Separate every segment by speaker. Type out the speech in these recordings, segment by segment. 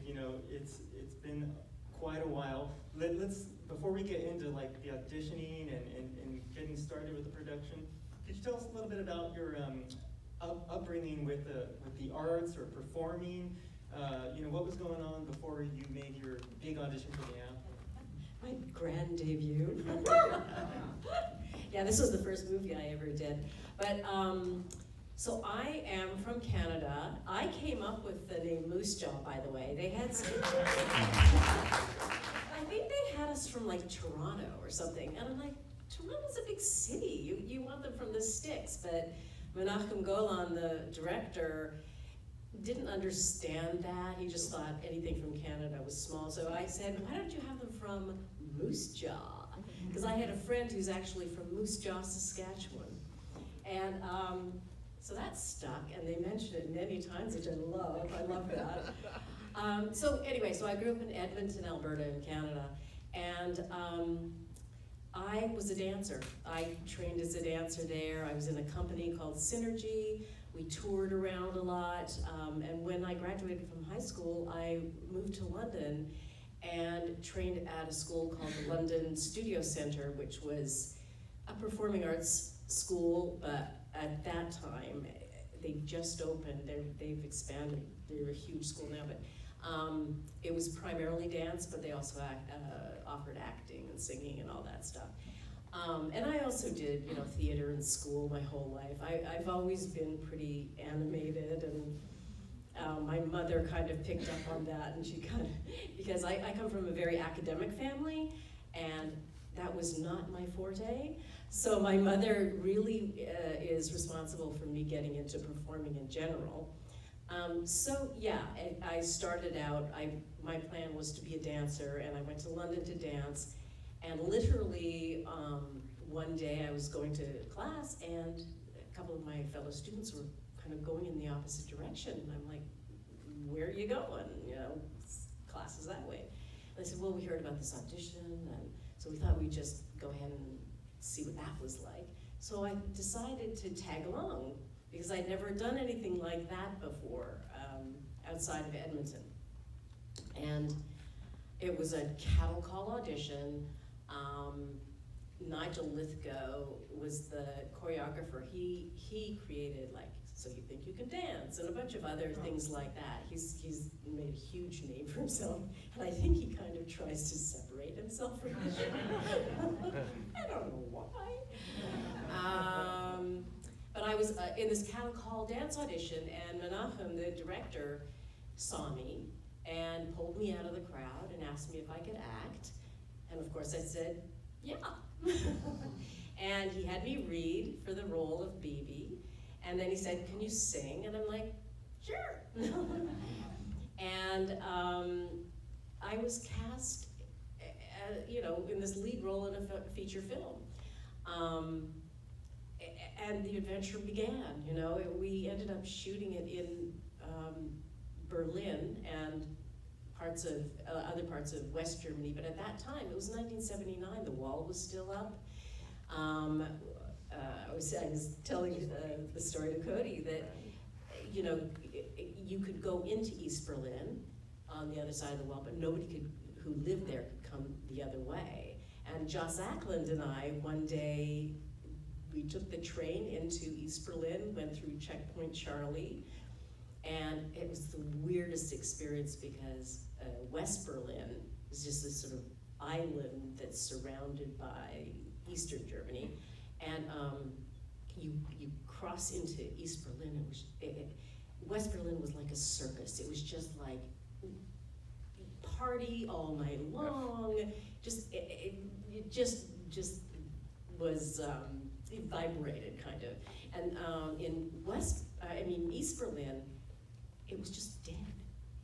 Speaker 1: You know, it's been quite a while. Let's before we get into like the auditioning and getting started with the production, could you tell us a little bit about your upbringing with the arts or performing? You know, what was going on before you made your big audition for the Apple?
Speaker 2: My grand debut. Yeah, this was the first movie I ever did. But so I am from Canada. I came up with the name Moose Jaw, by the way. They had some, I think they had us from like Toronto or something. And I'm like, Toronto's a big city. You want them from the sticks. But Menachem Golan, the director, didn't understand that. He just thought anything from Canada was small. So I said, why don't you have them from Moose Jaw? Because I had a friend who's actually from Moose Jaw, Saskatchewan. And so that stuck, and they mentioned it many times, which I love. I love that. So anyway, so I grew up in Edmonton, Alberta, in Canada, and I was a dancer. I trained as a dancer there. I was in a company called Synergy. We toured around a lot, and when I graduated from high school, I moved to London and trained at a school called the London Studio Centre, which was a performing arts school, but at that time, they just opened. They've expanded. They're a huge school now, but it was primarily dance, but they also offered acting and singing and all that stuff. And I also did, you know, theater in school my whole life. I've always been pretty animated, and my mother kind of picked up on that, and she kind of, because I come from a very academic family, and that was not my forte. So my mother really is responsible for me getting into performing in general. So yeah, I started out, my plan was to be a dancer, and I went to London to dance, and literally one day I was going to class, and a couple of my fellow students were kind of going in the opposite direction, and I'm like, where are you going? You know, class is that way. And they said, well, we heard about this audition, and so we thought we'd just go ahead and see what that was like. So I decided to tag along, because I'd never done anything like that before outside of Edmonton. And it was a cattle call audition. Nigel Lithgow was the choreographer. He created like So You Think You Can Dance and a bunch of other things like that. He's made a huge name for himself, and I think he kind of tries to separate himself from the show. I don't know why. But I was in this cattle call dance audition, and Menachem, the director, saw me and pulled me out of the crowd and asked me if I could act. And of course I said, yeah. And he had me read for the role of Bibi. And then he said, can you sing? And I'm like, sure. And I was cast, in this lead role in a feature film. And the adventure began, We ended up shooting it in Berlin and other parts of West Germany, but at that time, it was 1979, the wall was still up. I was telling the story to Cody that, you could go into East Berlin on the other side of the wall, but nobody who lived there could come the other way. And Joss Ackland and I, one day, we took the train into East Berlin, went through Checkpoint Charlie, and it was the weirdest experience because West Berlin is just this sort of island that's surrounded by Eastern Germany. And you cross into East Berlin, West Berlin was like a circus. It was just like party all night long. It just was, it vibrated kind of. And in East Berlin, it was just dead.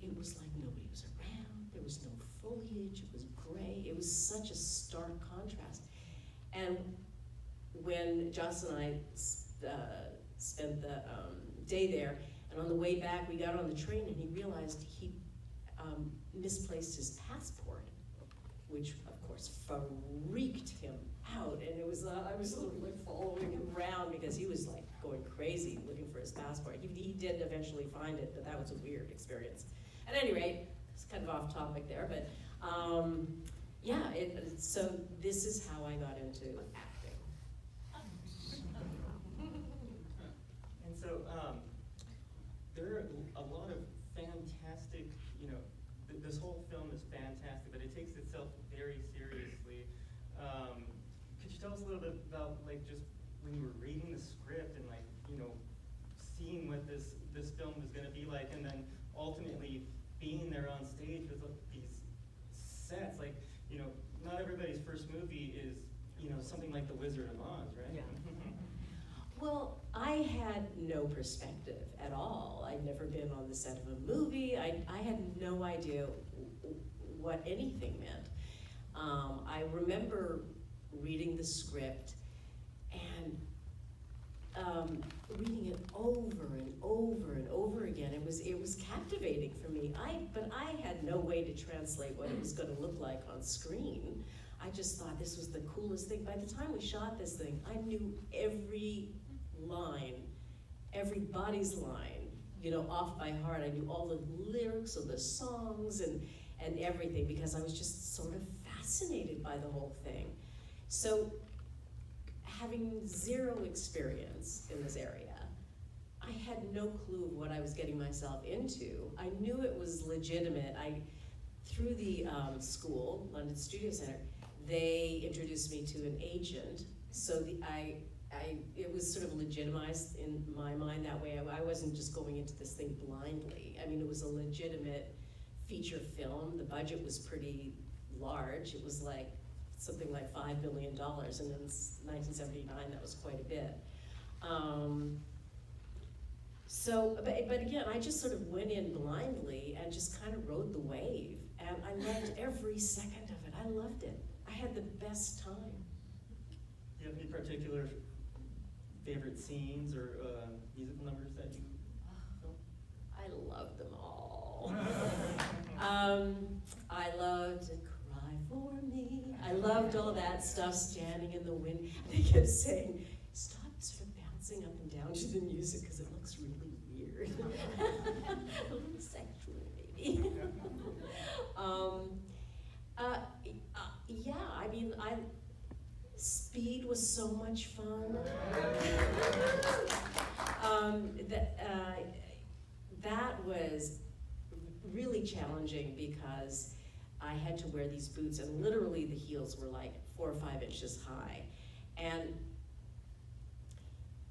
Speaker 2: It was like nobody was around. There was no foliage. It was gray. It was such a stark contrast. And when Joss and I spent the day there, and on the way back, we got on the train, and he realized he misplaced his passport, which of course freaked him out. And it was I was sort of like following him around because he was like going crazy looking for his passport. He did eventually find it, but that was a weird experience. At any rate, it's kind of off topic there, but yeah, so this is how I got into acting.
Speaker 1: And so, there are a lot of fantastic, this whole film is fantastic, but it takes itself very seriously. Could you tell us a little bit about, like, just when you were reading the script and, like, seeing what this film was gonna be like, and then ultimately being there on stage with these sets, like, not everybody's first movie is, something like The Wizard of Oz, right?
Speaker 2: Yeah. Well, I had no perspective at all. I'd never been on the set of a movie. I had no idea what anything meant. I remember reading the script and reading it over and over and over again. It was captivating for me. But I had no way to translate what it was going to look like on screen. I just thought this was the coolest thing. By the time we shot this thing, I knew every line, everybody's line, off by heart. I knew all the lyrics of the songs and everything, because I was just sort of fascinated by the whole thing. So, having zero experience in this area, I had no clue of what I was getting myself into. I knew it was legitimate. Through the school, London Studio Center, they introduced me to an agent, so it was sort of legitimized in my mind that way. I wasn't just going into this thing blindly. I mean, it was a legitimate feature film. The budget was pretty large. It was like something like $5 million, and in 1979, that was quite a bit. But again, I just sort of went in blindly and just kind of rode the wave, and I loved every second of it. I loved it. I had the best time.
Speaker 1: Do you have any particular favorite scenes or musical numbers that you film?
Speaker 2: I loved them all. I loved Cry For Me. I loved all that stuff, standing in the wind. They kept saying, stop sort of bouncing up and down to the music because it looks really weird. A little sexual, maybe. Yeah, I mean, Speed was so much fun. That was really challenging because I had to wear these boots, and literally the heels were like 4 or 5 inches high. And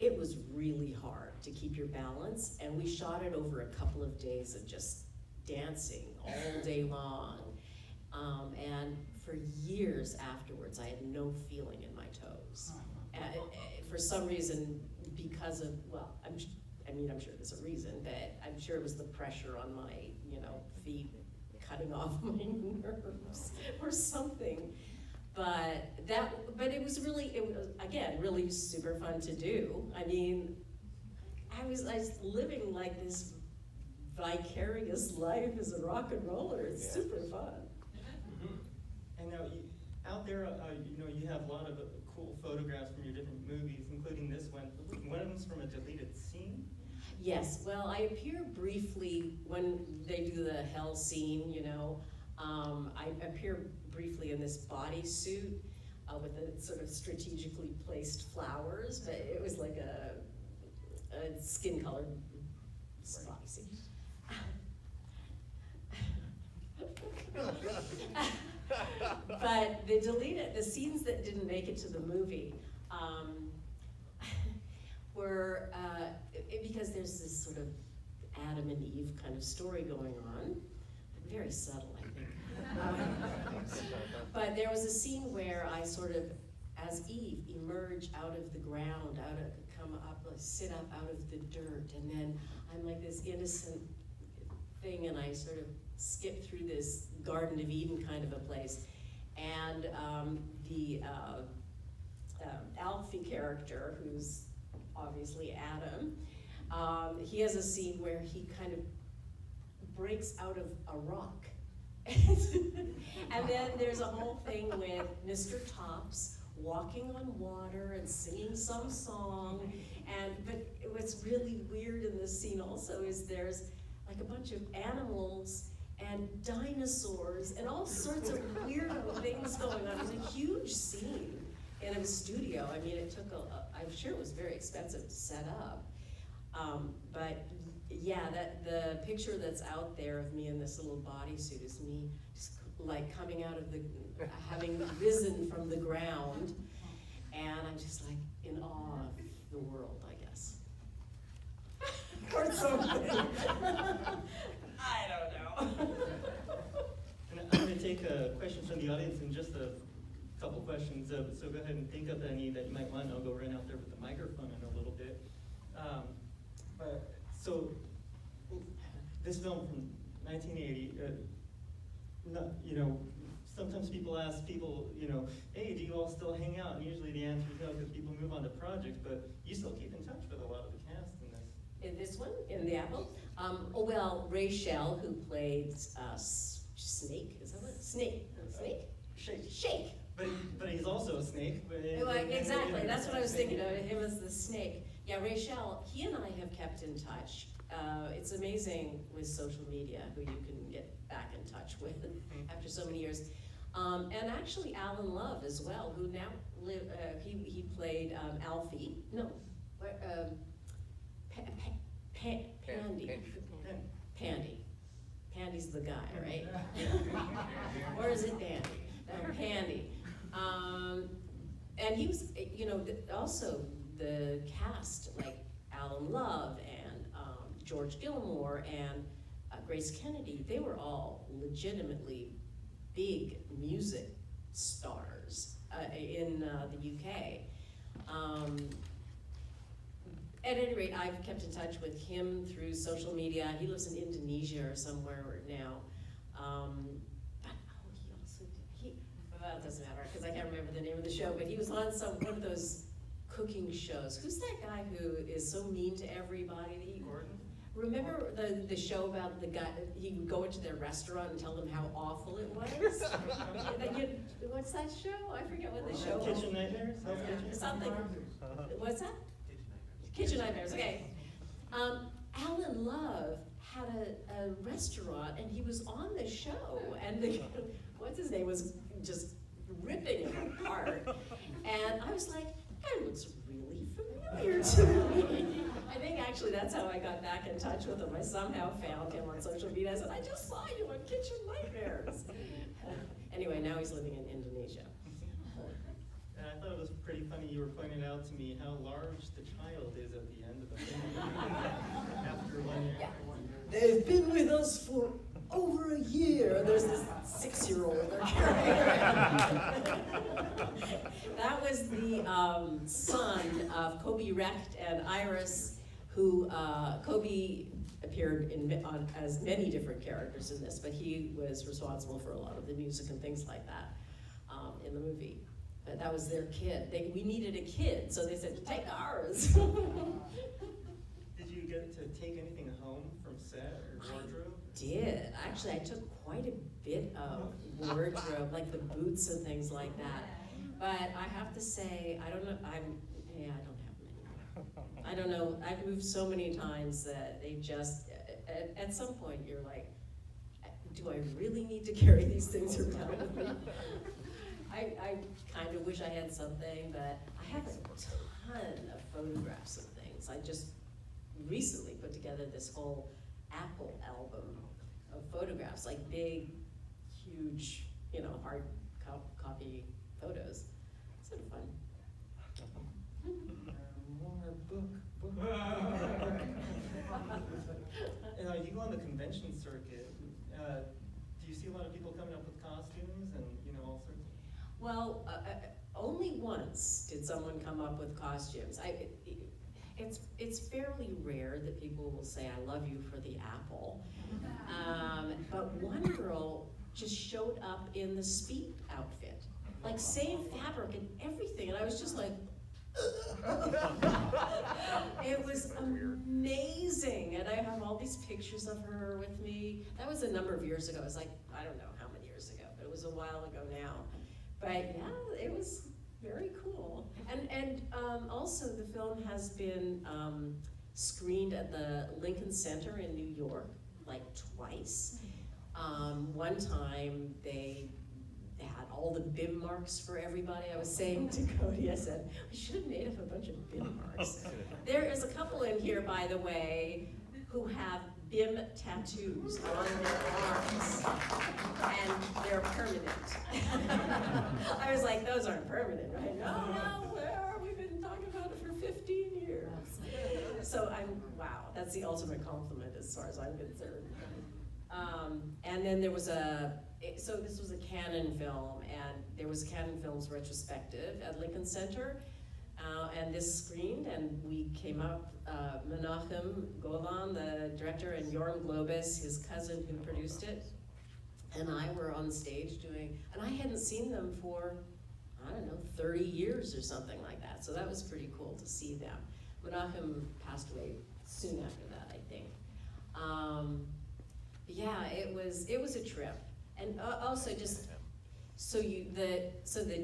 Speaker 2: it was really hard to keep your balance, and we shot it over a couple of days of just dancing all day long. And for years afterwards, I had no feeling in my toes. For some reason, because of, I'm sure there's a reason, but I'm sure it was the pressure on my, feet cutting off my nerves or something. But it was again, really super fun to do. I mean, I was living like this vicarious life as a rock and roller. It's super fun.
Speaker 1: And now, out there, you have a lot of cool photographs from your different movies, including this one. One of them's from a deleted scene.
Speaker 2: Yes, well, I appear briefly when they do the hell scene, I appear briefly in this bodysuit with the sort of strategically placed flowers, but it was like a skin-colored bodysuit. But the scenes that didn't make it to the movie were, because there's this sort of Adam and Eve kind of story going on, very subtle, I think. But there was a scene where I sort of, as Eve, emerge out of the ground, sit up out of the dirt, and then I'm like this innocent thing, and I sort of skip through this Garden of Eden kind of a place. And the Alfie character, who's obviously Adam, he has a scene where he kind of breaks out of a rock. And then there's a whole thing with Mr. Tops walking on water and singing some song. But what's really weird in this scene also is there's like a bunch of animals and dinosaurs and all sorts of weirdo things going on. It was a huge scene in a studio. I mean, it took I'm sure it was very expensive to set up. But yeah, the picture that's out there of me in this little bodysuit is me just like coming out of having risen from the ground, and I'm just like in awe of the world, I guess. Or something. I don't know.
Speaker 1: And I'm going to take questions from the audience in just a couple questions. So go ahead and think of any that you might want. I'll go run out there with the microphone in a little bit. So this film from 1980, sometimes people ask people, hey, do you all still hang out? And usually the answer is no, because people move on to projects, but you still keep in touch with a lot of the cast in this.
Speaker 2: In this one, in The Apple? Well, Rachel, who played Snake, is that what? Snake? Shake.
Speaker 1: But he's also a snake.
Speaker 2: Well, exactly, that's what I was thinking of, him as the snake. Yeah, Rachel, he and I have kept in touch. It's amazing with social media who you can get back in touch with after so many years. And actually Alan Love as well, who now he played Alfie. No, Pandy. Pandy's the guy, right? Or is it Dandy? No, Pandy. And he was, also the cast, like Alan Love and George Gilmore and Grace Kennedy, they were all legitimately big music stars in the UK. At any rate, I've kept in touch with him through social media. He lives in Indonesia or somewhere now. Well, it doesn't matter, because I can't remember the name of the show, but he was on one of those cooking shows. Who's that guy who is so mean to everybody?
Speaker 1: Gordon?
Speaker 2: Remember the show about the guy, he would go into their restaurant and tell them how awful it was? What's that show? I forget what the show was.
Speaker 1: Kitchen Nightmares?
Speaker 2: Something. What's that? Kitchen Nightmares, okay. Alan Love had a restaurant and he was on the show, and what's his name was just ripping him apart. And I was like, that looks really familiar to me. I think actually that's how I got back in touch with him. I somehow found him on social media. I said, I just saw you on Kitchen Nightmares. Anyway, now he's living in Indonesia.
Speaker 1: And I thought it was pretty funny, you were pointing out to me how large the child is at the end of the film. After 1 year.
Speaker 2: Yeah. They've been with us for over a year. There's this 6-year-old they're carrying around. That was the son of Kobe Recht and Iris, who Kobe appeared as many different characters in this, but he was responsible for a lot of the music and things like that in the movie. But that was their kid. We needed a kid, so they said, take ours.
Speaker 1: Did you get to take anything home from set or wardrobe?
Speaker 2: I did. Actually, I took quite a bit of wardrobe, like the boots and things like that. But I have to say, I don't know, I don't have many. I don't know, I've moved so many times that they just, at some point you're like, do I really need to carry these things around with me? I kind of wish I had something, but I have a ton of photographs of things. I just recently put together this whole Apple album of photographs, like big, huge, hard copy photos. It's sort of fun.
Speaker 1: More book. You go on the convention circuit. Do you see a lot of people coming up with costumes and all sorts of?
Speaker 2: Well, only once did someone come up with costumes. It's fairly rare that people will say, I love you for the apple. But one girl just showed up in the Speed outfit. Like same fabric and everything. And I was just like, it was amazing. And I have all these pictures of her with me. That was a number of years ago. It was like, I don't know how many years ago, but it was a while ago now. But yeah, it was very cool. And also the film has been screened at the Lincoln Center in New York, like twice. One time they had all the BIM marks for everybody. I was saying to Cody, I said, we should have made up a bunch of BIM marks. There is a couple in here, by the way, who have BIM tattoos on their arms, and they're permanent. I was like, those aren't permanent, right? No, where? We've been talking about it for 15 years. So wow, that's the ultimate compliment as far as I'm concerned. And then there was so this was a Canon film, and there was a Canon Films retrospective at Lincoln Center, and this screened, and we came up, Menachem Golan, the director, and Yoram Globus, his cousin who produced it, and I were on stage doing, and I hadn't seen them for, I don't know, 30 years or something like that, so that was pretty cool to see them. Menachem passed away soon after that, I think. Yeah, it was a trip. And also just, so the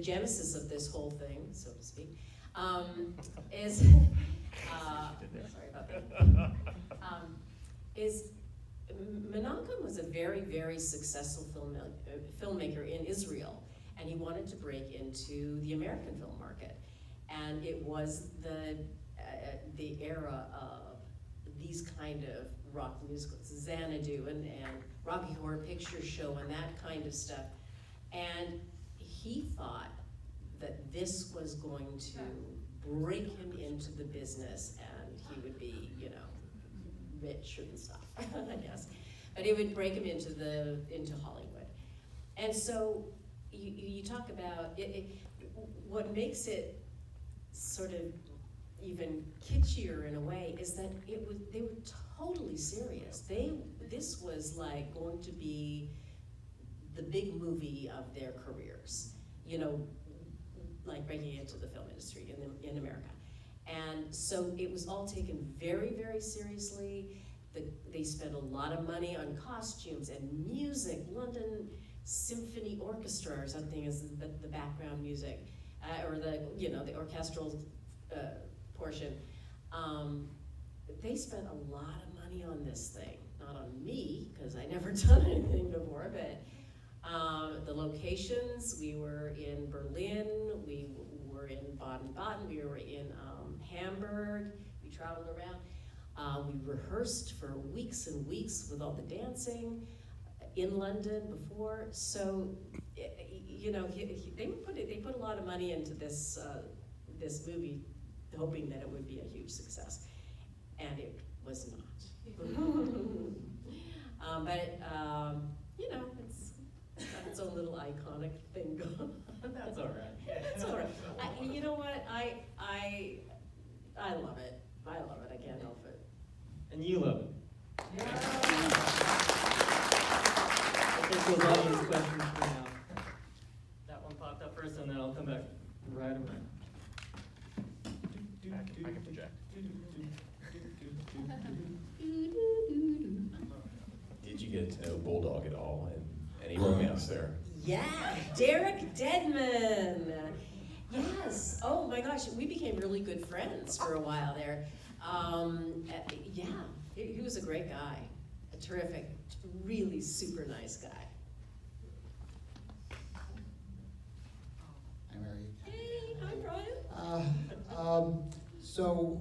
Speaker 2: genesis of this whole thing, so to speak, is, sorry about that, is Menachem was a very, very successful filmmaker in Israel, and he wanted to break into the American film market. And it was the era of these kind of rock musicals, Xanadu and Rocky Horror Picture Show and that kind of stuff. And he thought that this was going to break him into the business, and he would be, rich and stuff, I guess. But it would break him into Hollywood. And so you talk about what makes it sort of even kitschier in a way is that they were totally serious. This was like going to be the big movie of their careers, like breaking into the film industry in America. And so it was all taken very, very seriously. They spent a lot of money on costumes and music. London Symphony Orchestra or something is the background music, or the orchestral portion. They spent a lot of money on this thing. Not on me, because I never done anything before, but the locations, we were in Berlin, we were in Baden-Baden, we were in Hamburg, we traveled around. We rehearsed for weeks and weeks with all the dancing in London before. So, they put a lot of money into this movie, hoping that it would be a huge success, and it was not. It's got its own little iconic thing going on.
Speaker 1: That's all right.
Speaker 2: That's all right. You know what? I love it. I love it. I can't help it.
Speaker 1: And you love it.
Speaker 2: Yeah.
Speaker 1: I think those audience questions for now. That one popped up first, and then I'll come back right around.
Speaker 3: I can project. Did you get to know Bulldog at all, and any romance there?
Speaker 2: Yeah, Derek Deadman. Yes. Oh my gosh, we became really good friends for a while there. Yeah, he was a great guy, a terrific, really super nice guy.
Speaker 4: Hi, Mary.
Speaker 2: Hey, hi, Brian.
Speaker 4: So,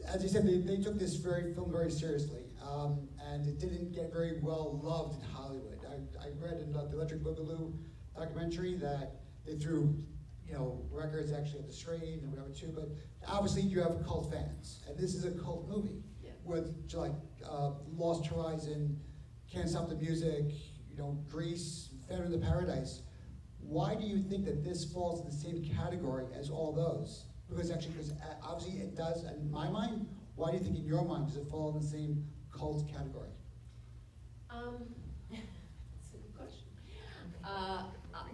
Speaker 4: as you said, they took this film very seriously, and it didn't get very well loved in Hollywood. I read in the Electric Boogaloo documentary that they threw, records actually at the Straight and whatever too. But obviously, you have cult fans, and this is a cult movie with like Lost Horizon, Can't Stop the Music, Grease, Phantom of the Paradise. Why do you think that this falls in the same category as all those? Because obviously it does, in my mind. Why do you think in your mind does it fall in the same cult category?
Speaker 2: That's a good question.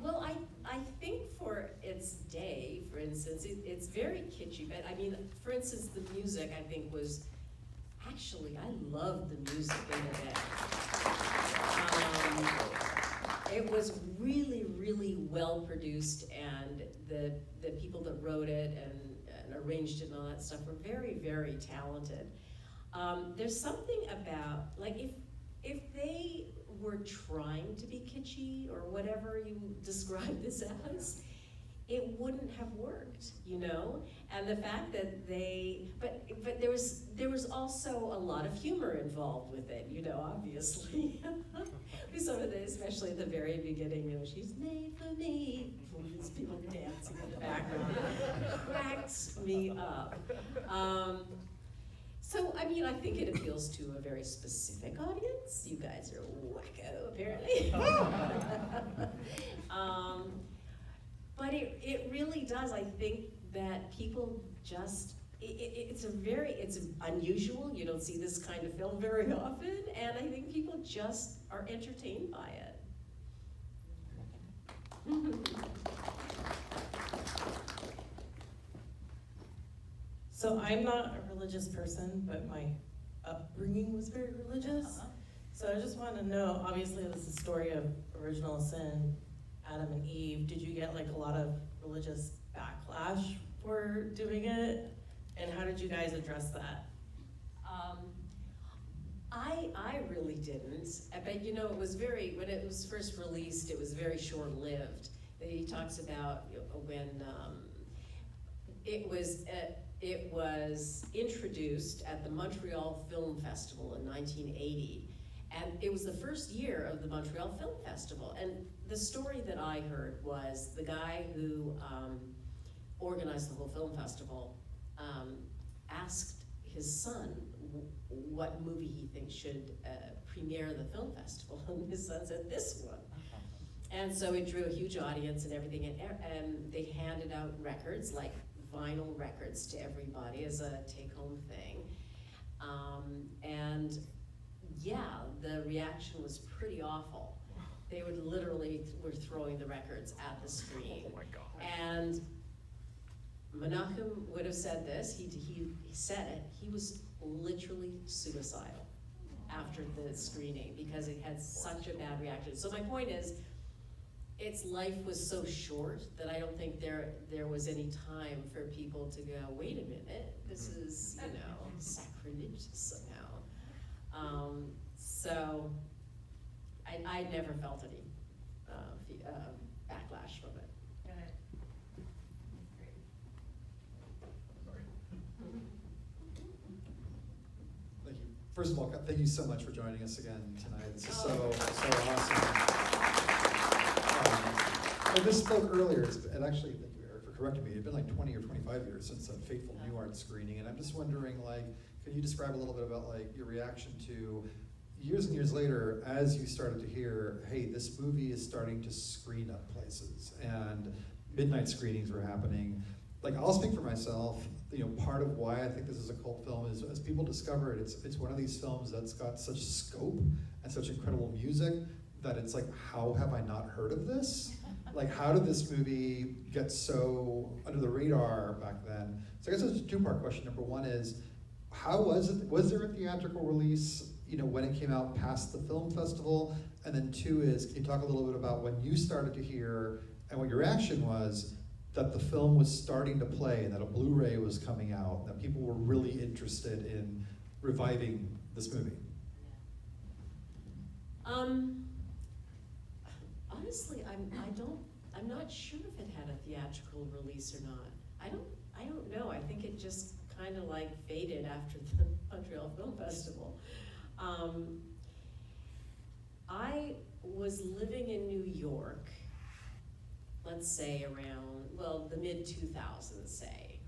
Speaker 2: Well, I think for its day, for instance, it's very kitschy, but I mean, for instance, the music I think was, actually, I loved the music in the day. It was really, really well produced, and the people that wrote it and arranged it and all that stuff were very, very talented. There's something about, like, if they were trying to be kitschy or whatever you describe this as, it wouldn't have worked, you know? And the fact that but there was also a lot of humor involved with it, you know, obviously. Some of the, especially at the very beginning, you know, she's made for me. These people dancing in the background cracks me up. So, I mean, I think it appeals to a very specific audience. You guys are wacko, apparently. But it really does. I think that people just, it's unusual. You don't see this kind of film very often, and I think people just are entertained by it.
Speaker 5: So I'm not a religious person, but my upbringing was very religious. So I just want to know, obviously this is a story of original sin, Adam and Eve. Did you get like a lot of religious backlash for doing it? And how did you guys address that?
Speaker 2: I really didn't. But you know, when it was first released, it was very short-lived. He talks about when it was introduced at the Montreal Film Festival in 1980. And it was the first year of the Montreal Film Festival. And the story that I heard was the guy who organized the whole film festival asked his son what movie he thinks should premiere the film festival. And his son said, this one. And so it drew a huge audience and everything. And they handed out records, like vinyl records, to everybody as a take-home thing. And yeah, the reaction was pretty awful. They would literally were throwing the records at the screen.
Speaker 6: Oh my God.
Speaker 2: And Menachem would have said this, he said it, he was literally suicidal after the screening because it had such a bad reaction. So my point is, its life was so short that I don't think there was any time for people to go, wait a minute, this is, you know, sacrilegious somehow. So I never felt any backlash from it.
Speaker 7: Thank you. First of all, thank you so much for joining us again tonight. This is so awesome. I misspoke earlier, and actually, thank you, Eric, for correcting me. It's been like 20 or 25 years since a fateful New Art screening, and I'm just wondering, like, can you describe a little bit about like your reaction to years and years later, as you started to hear, hey, this movie is starting to screen up places, and midnight screenings were happening. Like, I'll speak for myself. You know, part of why I think this is a cult film is, as people discover it, it's one of these films that's got such scope and such incredible music that it's like, how have I not heard of this? Like, how did this movie get so under the radar back then? So I guess it's a two-part question. Number one is, how was it? Was there a theatrical release, you know, when it came out past the film festival? And then two is, can you talk a little bit about when you started to hear and what your reaction was that the film was starting to play and that a Blu-ray was coming out, and that people were really interested in reviving this movie?
Speaker 2: Honestly, I'm not sure if it had a theatrical release or not. I don't know. I think it just kind of like faded after the Montreal Film Festival. I was living in New York, let's say around, well, the mid-2000s, say.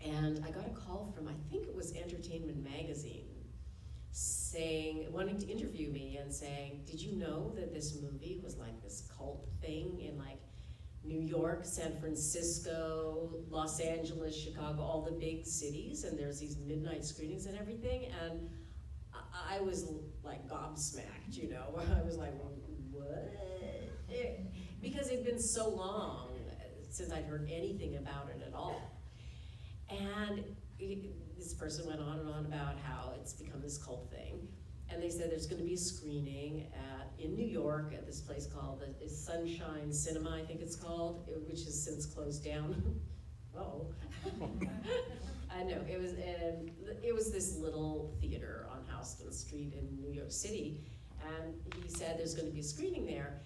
Speaker 2: And I got a call from, I think it was Entertainment Magazine, wanting to interview me and saying, did you know that this movie was like this cult thing in like New York, San Francisco, Los Angeles, Chicago, all the big cities, and there's these midnight screenings and everything, and I was like gobsmacked, you know. I was like, what? Because it'd been so long since I'd heard anything about it at all. And this person went on and on about how it's become this cult thing. And they said there's gonna be a screening in New York at this place called the Sunshine Cinema, I think it's called, which has since closed down. Uh-oh. I know, it was this little theater on Houston Street in New York City. And he said there's gonna be a screening there.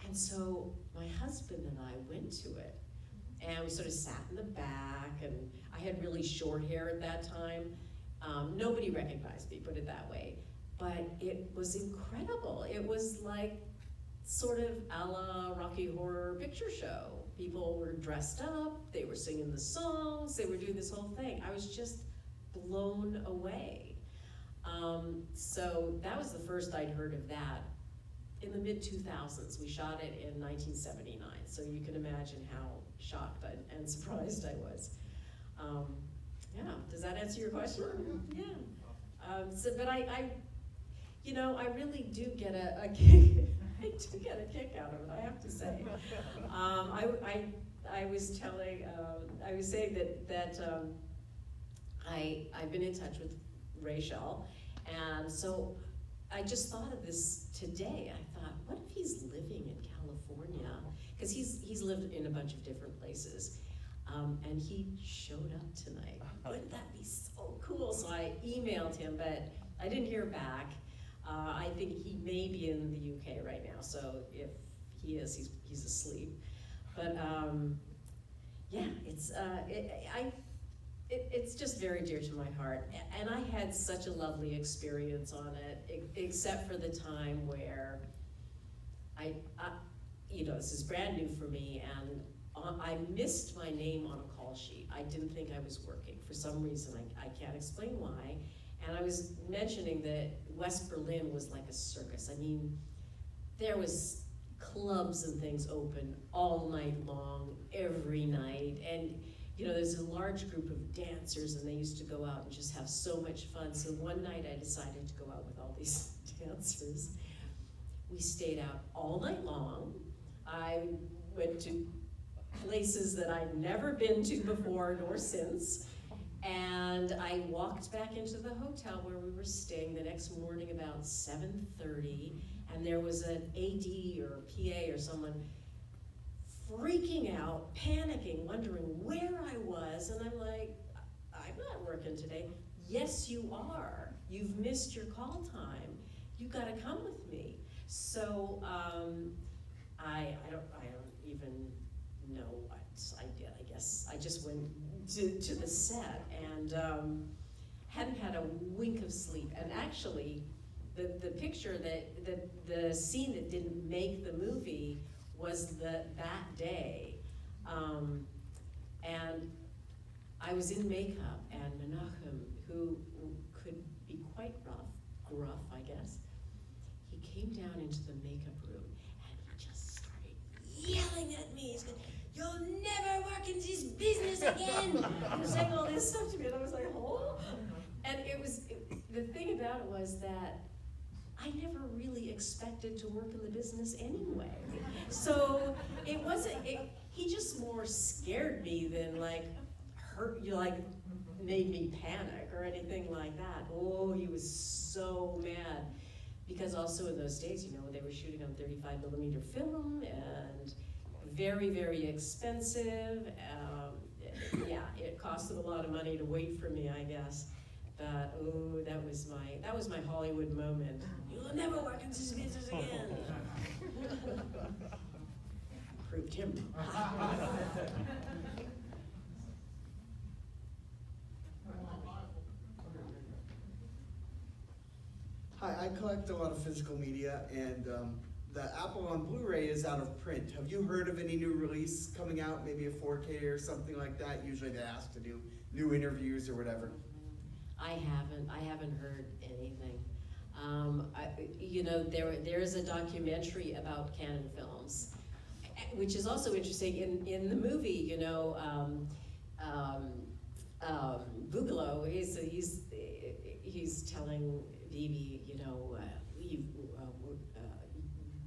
Speaker 2: And so my husband and I went to it. And we sort of sat in the back, and I had really short hair at that time. Nobody recognized me, put it that way. But it was incredible. It was like sort of a la Rocky Horror Picture Show. People were dressed up, they were singing the songs, they were doing this whole thing. I was just blown away. So that was the first I'd heard of that. In the mid-2000s, we shot it in 1979, so you can imagine how shocked and surprised I was. Yeah, does that answer your question? Yeah. But I really do get a kick. I do get a kick out of it, I have to say. I was saying that I've been in touch with Rachel, and so I just thought of this today. I thought, what if he's living in California? Because he's lived in a bunch of different places, and he showed up tonight. Wouldn't that be so cool? So I emailed him, but I didn't hear back. I think he may be in the UK right now, so if he is, he's asleep. But yeah, it's just very dear to my heart. And I had such a lovely experience on it, except for the time where this is brand new for me, and I missed my name on a call sheet. I didn't think I was working. For some reason, I can't explain why. And I was mentioning that West Berlin was like a circus. I mean, there was clubs and things open all night long, every night. And there's a large group of dancers, and they used to go out and just have so much fun. So one night I decided to go out with all these dancers. We stayed out all night long. I went to places that I'd never been to before nor since. And I walked back into the hotel where we were staying the next morning about 7:30, and there was an AD or PA or someone freaking out, panicking, wondering where I was, and I'm like, I'm not working today. Yes, you are. You've missed your call time. You gotta come with me. So I don't even know what I did. I guess I just went to the set and hadn't had a wink of sleep. And actually, the picture the scene that didn't make the movie was that day. And I was in makeup, and Menachem, who could be quite gruff, I guess, he came down into the makeup room and he just started yelling at me. He said, "You'll never work in this business again!" He was saying all this stuff to me, and I was like, oh. And the thing about it was that I never really expected to work in the business anyway. So it wasn't, he just more scared me than made me panic or anything like that. Oh, he was so mad. Because also in those days, they were shooting on 35mm film and very, very expensive. Yeah, it cost them a lot of money to wait for me, I guess. But oh, that was my Hollywood moment. You'll never work in this business again. Proved him.
Speaker 6: Hi, I collect a lot of physical media, and the Apple on Blu-ray is out of print. Have you heard of any new release coming out, maybe a 4K or something like that? Usually they ask to do new interviews or whatever.
Speaker 2: I haven't heard anything. There is a documentary about Canon films, which is also interesting. In the movie, Boogaloo, he's telling Bibi,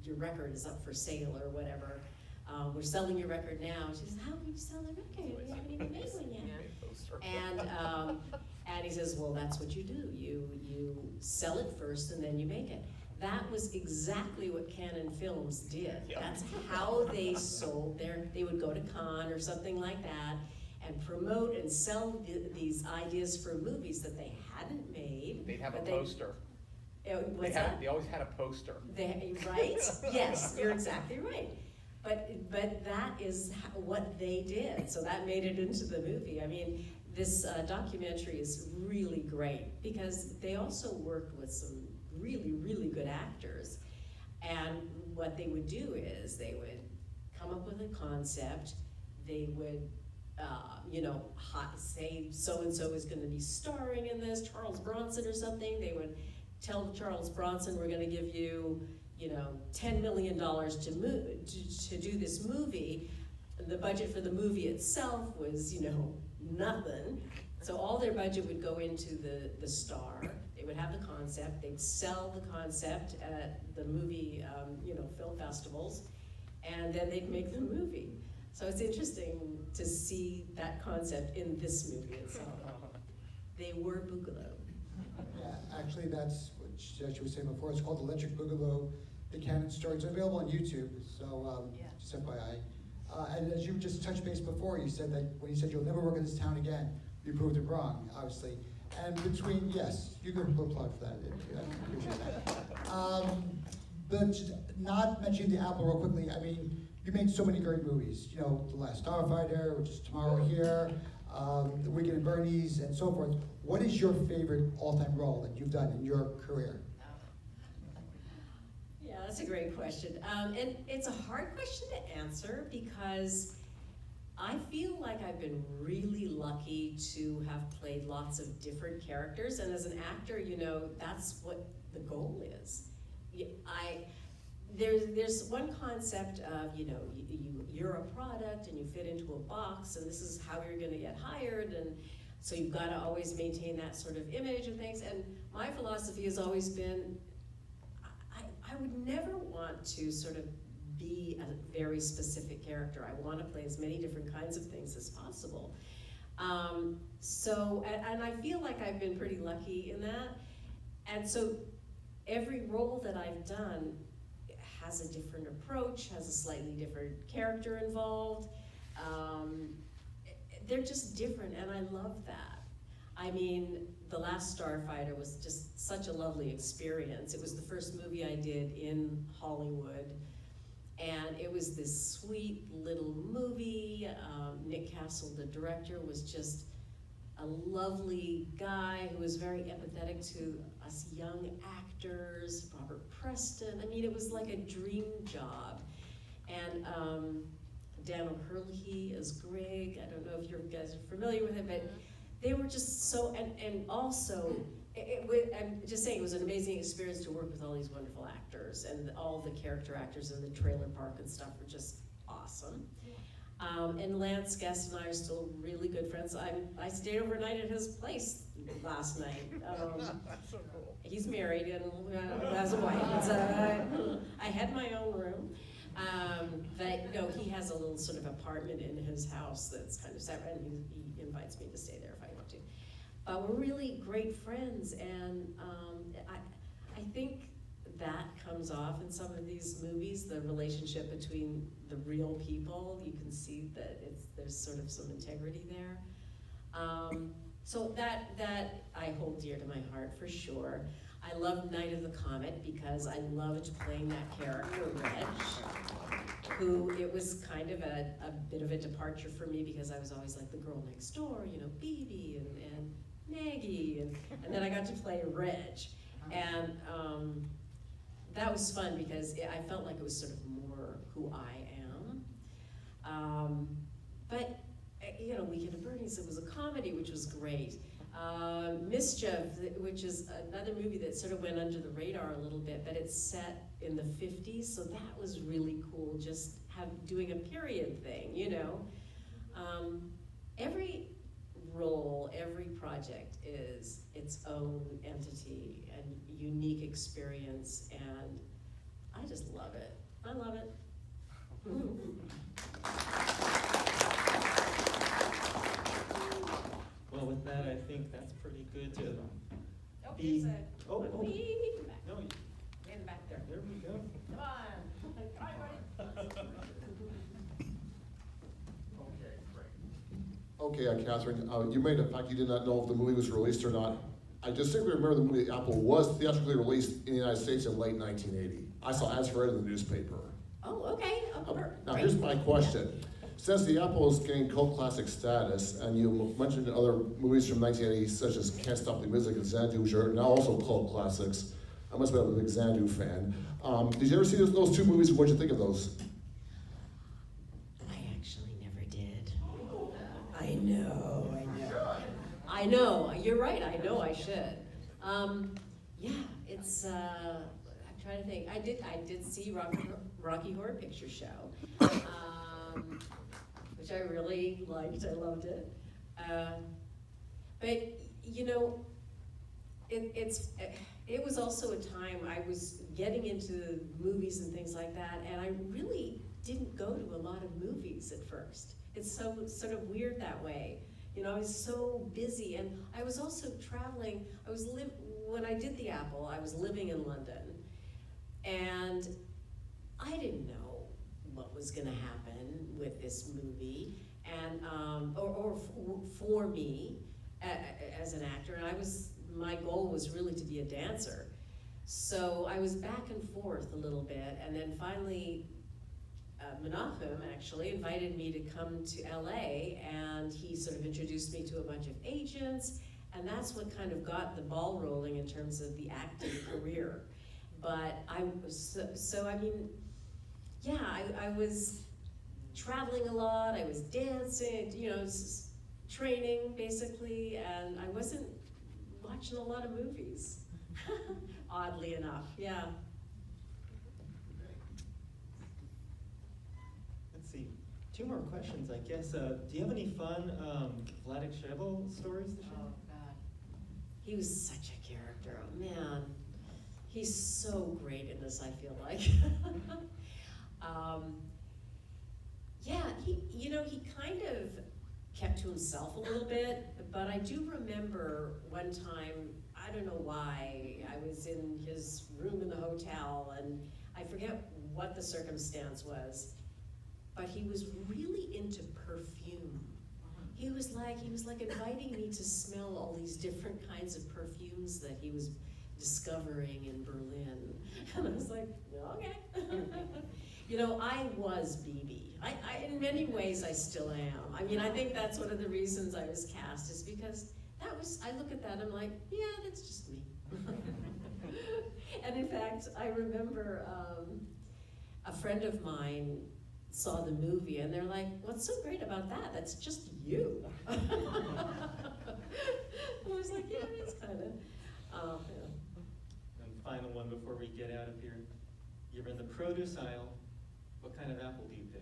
Speaker 2: your record is up for sale or whatever. We're selling your record now. She says, how do you sell the record? We haven't even made one yet. And he says, well, that's what you do. You sell it first and then you make it. That was exactly what Canon Films did. Yep. That's how they sold they would go to Cannes or something like that and promote and sell these ideas for movies that they hadn't made.
Speaker 8: They'd have a poster.
Speaker 2: What's that?
Speaker 8: They always had a poster.
Speaker 2: Right? Yes, you're exactly right. But that is what they did, so that made it into the movie. I mean, this documentary is really great because they also worked with some really, really good actors. And what they would do is they would come up with a concept, they would say so-and-so is gonna be starring in this, Charles Bronson or something. They would tell Charles Bronson, we're gonna give you, $10 million to do this movie. The budget for the movie itself was, nothing. So all their budget would go into the star. They would have the concept, they'd sell the concept at the movie, film festivals, and then they'd make the movie. So it's interesting to see that concept in this movie itself. They were Boogaloo.
Speaker 4: Yeah, actually, that's what she was saying before. It's called Electric Boogaloo, the canon story. It's available on YouTube, so just FYI. And as you just touched base before, you said that when you said you'll never work in this town again, you proved it wrong, obviously. And between, yes, you can applaud for that. I appreciate that. But just not mentioning the Apple real quickly, I mean, you made so many great movies. The Last Starfighter, which is Tomorrow Here, The Weekend at Bernie's, and so forth. What is your favorite all-time role that you've done in your career?
Speaker 2: Yeah, that's a great question. And it's a hard question to answer because I feel like I've been really lucky to have played lots of different characters. And as an actor, that's what the goal is. There's one concept of, you're a product and you fit into a box and this is how you're gonna get hired, and so you've gotta always maintain that sort of image and things. And my philosophy has always been, I would never want to sort of be a very specific character. I want to play as many different kinds of things as possible. And I feel like I've been pretty lucky in that. And so every role that I've done has a different approach, has a slightly different character involved. They're just different, and I love that. I mean, The Last Starfighter was just such a lovely experience. It was the first movie I did in Hollywood, and it was this sweet little movie. Nick Castle, the director, was just a lovely guy who was very empathetic to us young actors, Robert Preston. I mean, it was like a dream job. And Dan O'Herlihy as Greg. I don't know if you guys are familiar with him, but they were just so, and also, I'm just saying, it was an amazing experience to work with all these wonderful actors, and all the character actors in the trailer park and stuff were just awesome. And Lance Guest and I are still really good friends. I stayed overnight at his place last night.
Speaker 8: That's so cool.
Speaker 2: He's married and has a wife, so I had my own room. But no, he has a little sort of apartment in his house that's kind of separate, and he invites me to stay there if I want to. But we're really great friends, and I think that comes off in some of these movies, the relationship between the real people. You can see that there's sort of some integrity there. So that I hold dear to my heart for sure. I love Night of the Comet because I loved playing that character, Reg, who it was kind of a bit of a departure for me because I was always like the girl next door, Bibi and Maggie, and then I got to play Reg. And that was fun because I felt like it was sort of more who I am. But Weekend at Bernie's, it was a comedy, which was great. Mischief, which is another movie that sort of went under the radar a little bit, but it's set in the 50s, so that was really cool, just doing a period thing, Every role, every project is its own entity and unique experience, and I just love it. I love it.
Speaker 1: Well, with that, I think that's pretty good to
Speaker 2: Oh,
Speaker 1: be.
Speaker 2: there's a
Speaker 1: Oh,
Speaker 2: me in the back.
Speaker 1: no,
Speaker 2: In the back there.
Speaker 1: there we go.
Speaker 2: Come on. Come on, buddy.
Speaker 9: Okay, Catherine, you made a fact you did not know if the movie was released or not. I distinctly remember the movie Apple was theatrically released in the United States in late 1980. I saw ads for it in the newspaper.
Speaker 2: Oh, okay,
Speaker 9: Now
Speaker 2: great.
Speaker 9: here's my question. Since the Apple is getting cult classic status, and you mentioned other movies from 1980 such as Can't Stop the Music and Xanadu, which are now also cult classics. I must have been a big Xanadu fan. Did you ever see those two movies, and what did you think of those?
Speaker 2: I actually never did. I know. I know, you're right, I know I should. Yeah, it's, I'm trying to think, I did see Rocky Horror Picture Show, which I really liked, I loved it. But, you know, it was also a time I was getting into movies and things like that, and I really didn't go to a lot of movies at first. It's so sort of weird that way. You know, I was so busy, and I was also traveling. When I did the Apple, I was living in London, and I didn't know what was going to happen with this movie, and for me as an actor. And my goal was really to be a dancer, so I was back and forth a little bit, and then finally. Menachem actually invited me to come to LA, and he sort of introduced me to a bunch of agents, and that's what kind of got the ball rolling in terms of the acting career. But I was, I mean, yeah, I was traveling a lot, I was dancing, you know, training basically, and I wasn't watching a lot of movies, oddly enough, yeah.
Speaker 1: Let's see, 2 more questions, I guess. Do you have any fun Vladek Shevel stories to share?
Speaker 2: Oh, God. He was such a character, oh man. He's so great in this, I feel like. Yeah, he kind of kept to himself a little bit, but I do remember one time, I don't know why, I was in his room in the hotel, and I forget what the circumstance was, but he was really into perfume. He was like inviting me to smell all these different kinds of perfumes that he was discovering in Berlin. And I was like, okay. You know, I was BB. I in many ways, I still am. I mean, I think that's one of the reasons I was cast, is because I look at that and I'm like, yeah, that's just me. And in fact, I remember a friend of mine saw the movie and they're like, what's so great about that? That's just you. I was like, yeah, it's kind of, yeah.
Speaker 1: And final one before we get out of here. You're in the produce aisle. What kind of apple do you pick?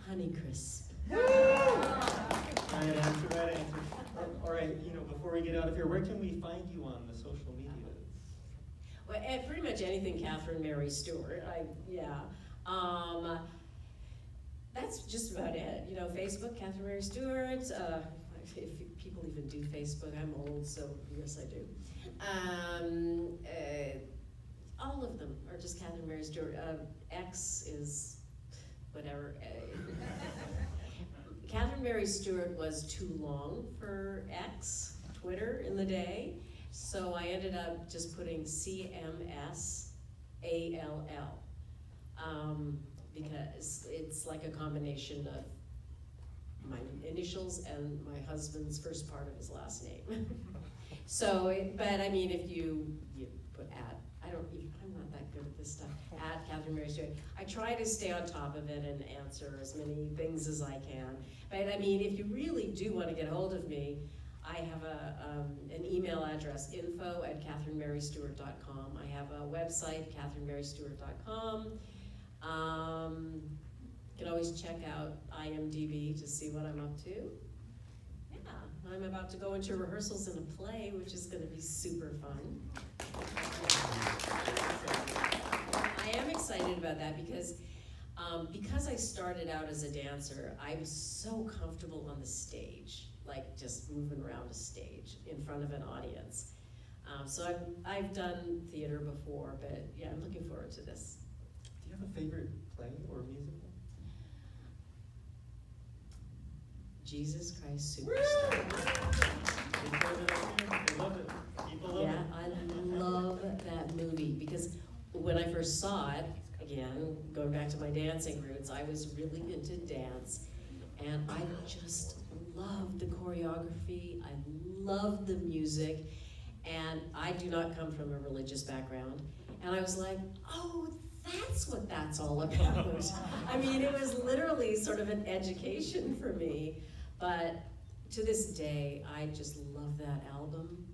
Speaker 2: Honeycrisp.
Speaker 1: Right answer. All right, before we get out of here, where can we find you on the social media?
Speaker 2: Well, pretty much anything Catherine Mary Stewart. That's just about it. You know, Facebook, Catherine Mary Stewart. If people even do Facebook, I'm old, so yes, I do. All of them are just Catherine Mary Stewart. X is whatever. Catherine Mary Stewart was too long for X, Twitter, in the day. So I ended up just putting CMSALL, because it's like a combination of my initials and my husband's first part of his last name. So, but I mean, if you put I'm not that good at this stuff, at Catherine Mary Stewart. I try to stay on top of it and answer as many things as I can. But I mean, if you really do want to get hold of me, I have an email address, info@catherinemarystewart.com. I have a website, catherinemarystewart.com. You can always check out IMDb to see what I'm up to. Yeah, I'm about to go into rehearsals in a play, which is going to be super fun. I am excited about that because I started out as a dancer, I'm so comfortable on the stage, like just moving around a stage in front of an audience. So I've done theater before, but yeah, I'm looking forward to this.
Speaker 1: Do you have a favorite play or musical?
Speaker 2: Jesus Christ Superstar.
Speaker 1: They love it. People love
Speaker 2: Yeah,
Speaker 1: it.
Speaker 2: I love that movie because when I first saw it, again, going back to my dancing roots, I was really into dance. And I just loved the choreography, I loved the music, and I do not come from a religious background. And I was like, oh, that's what that's all about. I mean, it was literally sort of an education for me. But to this day, I just love that album.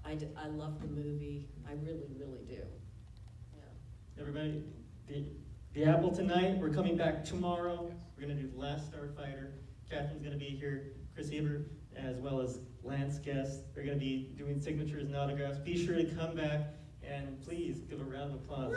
Speaker 2: I love the movie. I really, really do. Yeah.
Speaker 1: Everybody, the Apple tonight, we're coming back tomorrow. We're gonna do The Last Starfighter. Catherine's gonna be here, Chris Hebert, as well as Lance Guest. They're gonna be doing signatures and autographs. Be sure to come back and please give a round of applause.